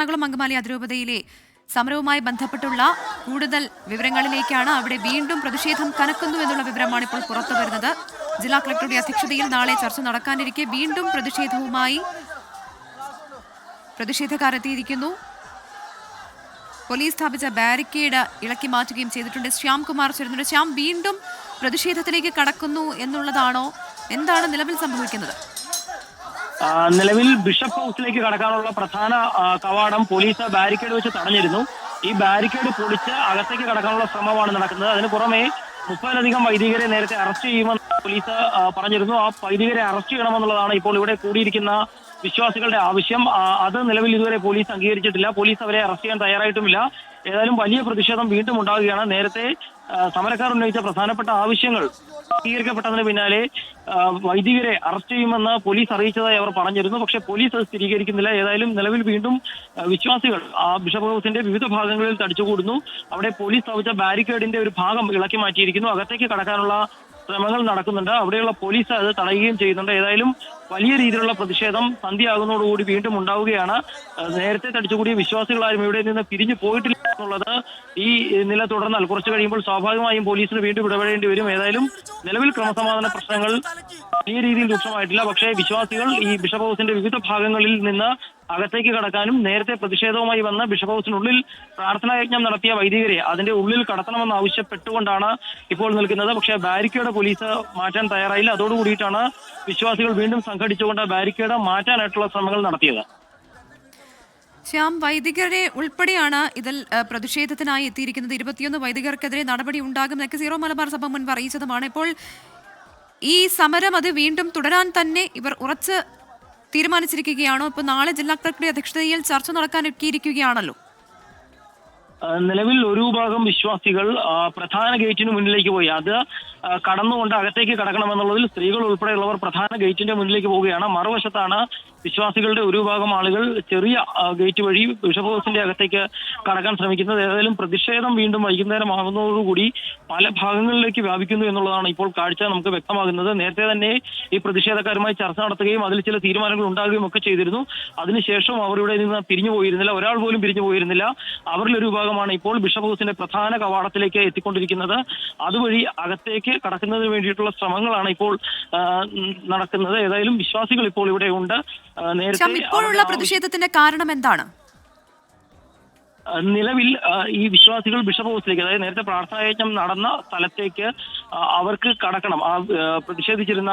എറണാകുളം അങ്കമാലി അതിരൂപതയിലെ സമരവുമായി ബന്ധപ്പെട്ടുള്ള കൂടുതൽ വിവരങ്ങളിലേക്കാണ്. അവിടെ വീണ്ടും പ്രതിഷേധം കനക്കുന്നു എന്നുള്ള വിവരമാണ് ഇപ്പോൾ പുറത്തു വരുന്നത്. ജില്ലാ കളക്ടറുടെ അധ്യക്ഷതയിൽ നാളെ ചർച്ച നടക്കാനിരിക്കെ വീണ്ടും പ്രതിഷേധവുമായി പ്രതിഷേധക്കാരെത്തിയിരിക്കുന്നു. പോലീസ് സ്ഥാപിച്ച ബാരിക്കേഡ് ഇളക്കി മാറ്റുകയും ചെയ്തിട്ടുണ്ട്. ശ്യാംകുമാർ ചേരുന്നുണ്ട്. ശ്യാം, വീണ്ടും പ്രതിഷേധത്തിലേക്ക് കടക്കുന്നു എന്നുള്ളതാണോ? എന്താണ് നിലവിൽ സംഭവിക്കുന്നത്? നിലവിൽ ബിഷപ്പ് ഹൗസിലേക്ക് കടക്കാനുള്ള പ്രധാന കവാടം പോലീസ് ബാരിക്കേഡ് വെച്ച് തടഞ്ഞിരുന്നു. ഈ ബാരിക്കേഡ് പൊളിച്ച് അകത്തേക്ക് കടക്കാനുള്ള ശ്രമമാണ് നടക്കുന്നത്. അതിന് പുറമെ 30-ലധികം വൈദികരെ നേരത്തെ അറസ്റ്റ് ചെയ്യുമെന്ന് പോലീസ് പറഞ്ഞിരുന്നു. ആ വൈദികരെ അറസ്റ്റ് ചെയ്യണമെന്നുള്ളതാണ് ഇപ്പോൾ ഇവിടെ കൂടിയിരിക്കുന്ന വിശ്വാസികളുടെ ആവശ്യം. അത് നിലവിൽ ഇതുവരെ പോലീസ് അംഗീകരിച്ചിട്ടില്ല. പോലീസ് അവരെ അറസ്റ്റ് ചെയ്യാൻ തയ്യാറായിട്ടുമില്ല. ഏതായാലും വലിയ പ്രതിഷേധം വീണ്ടും ഉണ്ടാവുകയാണ്. നേരത്തെ സമരക്കാർ ഉന്നയിച്ച പ്രധാനപ്പെട്ട ആവശ്യങ്ങൾ സ്ഥിരീകരിക്കപ്പെട്ടതിന് പിന്നാലെ വൈദികരെ അറസ്റ്റ് ചെയ്യുമെന്ന് പോലീസ് അറിയിച്ചതായി അവർ പറഞ്ഞിരുന്നു. പക്ഷേ പോലീസ് അത് സ്ഥിരീകരിക്കുന്നില്ല. ഏതായാലും നിലവിൽ വീണ്ടും വിശ്വാസികൾ ബിഷപ്പ് ഹൗസിന്റെ വിവിധ ഭാഗങ്ങളിൽ തടിച്ചുകൂടുന്നു. അവിടെ പോലീസ് സ്ഥാപിച്ച ബാരിക്കേഡിന്റെ ഒരു ഭാഗം ഇളക്കി മാറ്റിയിരിക്കുന്നു. അകത്തേക്ക് കടക്കാനുള്ള ശ്രമങ്ങൾ നടക്കുന്നുണ്ട്. അവിടെയുള്ള പോലീസ് അത് തടയുകയും ചെയ്യുന്നുണ്ട്. ഏതായാലും വലിയ രീതിയിലുള്ള പ്രതിഷേധം സന്ധ്യയാകുന്നതോടുകൂടി വീണ്ടും ഉണ്ടാവുകയാണ്. നേരത്തെ തടിച്ചുകൂടിയ വിശ്വാസികളാരും ഇവിടെ നിന്ന് പിരിഞ്ഞു പോയിട്ടില്ല എന്നുള്ളത് ഈ നില തുടർന്നാൽ കുറച്ചു കഴിയുമ്പോൾ സ്വാഭാവികമായും പോലീസിന് വീണ്ടും ഇടപെടേണ്ടി വരും. ഏതായാലും നിലവിൽ ക്രമസമാധാന പ്രശ്നങ്ങൾ വലിയ രീതിയിൽ രൂക്ഷമായിട്ടില്ല. പക്ഷേ വിശ്വാസികൾ ഈ ബിഷപ്പ് ഹൗസിന്റെ വിവിധ ഭാഗങ്ങളിൽ നിന്ന് അകത്തേക്ക് കടക്കാനും നേരത്തെ പ്രതിഷേധവുമായി വന്ന് ബിഷപ്പ് ഹൗസിനുള്ളിൽ പ്രാർത്ഥനായജ്ഞം നടത്തിയ വൈദികരെ അതിന്റെ ഉള്ളിൽ കടത്തണമെന്ന് ആവശ്യപ്പെട്ടുകൊണ്ടാണ് ഇപ്പോൾ നിൽക്കുന്നത്. പക്ഷേ ബാരിക്കേഡ് പോലീസ് മാറ്റാൻ തയ്യാറായില്ല. അതോടുകൂടിയിട്ടാണ് വിശ്വാസികൾ വീണ്ടും സംഘടിച്ചുകൊണ്ട് ബാരിക്കേഡ് മാറ്റാനായിട്ടുള്ള ശ്രമങ്ങൾ നടത്തിയത്. ശ്യാം, വൈദികരെ ഉൾപ്പെടെയാണ് ഇതിൽ പ്രതിഷേധത്തിനായി എത്തിയിരിക്കുന്നത്. 21 വൈദികർക്കെതിരെ നടപടി ഉണ്ടാകുമെന്നൊക്കെ സീറോ മലബാർ സഭ മുൻപ് അറിയിച്ചതുമാണ്. ഇപ്പോൾ ഈ സമരം അത് വീണ്ടും തുടരാൻ തന്നെ ഇവർ ഉറച്ച് തീരുമാനിച്ചിരിക്കുകയാണോ? ഇപ്പോൾ നാളെ ജില്ലാ കളക്ടറുടെ അധ്യക്ഷതയിൽ ചർച്ച നടക്കാനിരിക്കുകയാണല്ലോ. നിലവിൽ ഒരു വിഭാഗം വിശ്വാസികൾ പ്രധാന ഗേറ്റിന് മുന്നിലേക്ക് പോയി. അത് കടന്നുകൊണ്ട് അകത്തേക്ക് കടക്കണമെന്നുള്ളതിൽ സ്ത്രീകൾ ഉൾപ്പെടെയുള്ളവർ പ്രധാന ഗേറ്റിന്റെ മുന്നിലേക്ക് പോവുകയാണ്. മറുവശത്താണ് വിശ്വാസികളുടെ ഒരു വിഭാഗം ആളുകൾ ചെറിയ ഗേറ്റ് വഴി ബിഷപ്പ് ഹൗസിന്റെ അകത്തേക്ക് കടക്കാൻ ശ്രമിക്കുന്നത്. ഏതായാലും പ്രതിഷേധം വീണ്ടും വൈകുന്നേരം ആകുന്നതോടുകൂടി പല ഭാഗങ്ങളിലേക്ക് വ്യാപിക്കുന്നു എന്നുള്ളതാണ് ഇപ്പോൾ കാഴ്ച നമുക്ക് വ്യക്തമാകുന്നത്. നേരത്തെ തന്നെ ഈ പ്രതിഷേധക്കാരുമായി ചർച്ച നടത്തുകയും അതിൽ ചില തീരുമാനങ്ങൾ ഉണ്ടാകുകയും ഒക്കെ ചെയ്തിരുന്നു. അതിനുശേഷം അവർ ഇവിടെ നിന്ന് പിരിഞ്ഞു പോയിരുന്നില്ല. ഒരാൾ പോലും പിരിഞ്ഞു പോയിരുന്നില്ല. അവരിലൊരു വിഭാഗമാണ് ഇപ്പോൾ ബിഷപ്പ് ഹൗസിന്റെ പ്രധാന കവാടത്തിലേക്ക് എത്തിക്കൊണ്ടിരിക്കുന്നത്. അതുവഴി അകത്തേക്ക് കടക്കുന്നതിന് വേണ്ടിയിട്ടുള്ള ശ്രമങ്ങളാണ് ഇപ്പോൾ നടക്കുന്നത്. ഏതായാലും വിശ്വാസികൾ ഇപ്പോൾ ഇവിടെ ഉണ്ട്. ഇപ്പോഴുള്ള പ്രതിഷേധത്തിന്റെ കാരണം എന്താണ്? നിലവിൽ ഈ വിശ്വാസികൾ ബിഷപ്പ് ഹൗസിലേക്ക്, അതായത് നേരത്തെ പ്രാർത്ഥനായജ്ഞം നടന്ന സ്ഥലത്തേക്ക് അവർക്ക് കടക്കണം. പ്രതിഷേധിച്ചിരുന്ന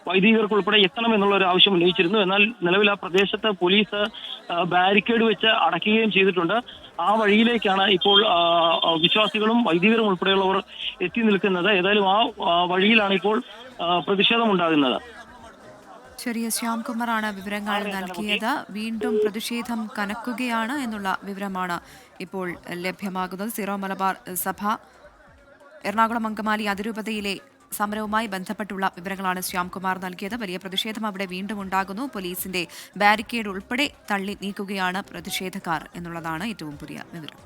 വൈദികർക്ക് ഉൾപ്പെടെ എത്തണം എന്നുള്ള ഒരു ആവശ്യം ഉന്നയിച്ചിരുന്നു. എന്നാൽ നിലവിൽ ആ പ്രദേശത്ത് പോലീസ് ബാരിക്കേഡ് വെച്ച് അടയ്ക്കുകയും ചെയ്തിട്ടുണ്ട്. ആ വഴിയിലേക്കാണ് ഇപ്പോൾ വിശ്വാസികളും വൈദികരും ഉൾപ്പെടെയുള്ളവർ എത്തി നിൽക്കുന്നത്. ഏതായാലും ആ വഴിയിലാണ് ഇപ്പോൾ പ്രതിഷേധം ഉണ്ടാകുന്നത്. ശരി, ശ്യാംകുമാറാണ് വിവരങ്ങൾ നൽകിയത്. വീണ്ടും പ്രതിഷേധം കനക്കുകയാണ് എന്നുള്ള വിവരമാണ് ഇപ്പോൾ ലഭ്യമാകുന്നത്. സീറോ മലബാർ സഭ എറണാകുളം അങ്കമാലി അതിരൂപതയിലെ സമരവുമായി ബന്ധപ്പെട്ടുള്ള വിവരങ്ങളാണ് ശ്യാംകുമാർ നൽകിയത്. വലിയ പ്രതിഷേധം അവിടെ വീണ്ടും ഉണ്ടാകുന്നു. പോലീസിന്റെ ബാരിക്കേഡ് ഉൾപ്പെടെ തള്ളി നീക്കുകയാണ് പ്രതിഷേധക്കാർ എന്നുള്ളതാണ് ഏറ്റവും പുതിയ വിവരം.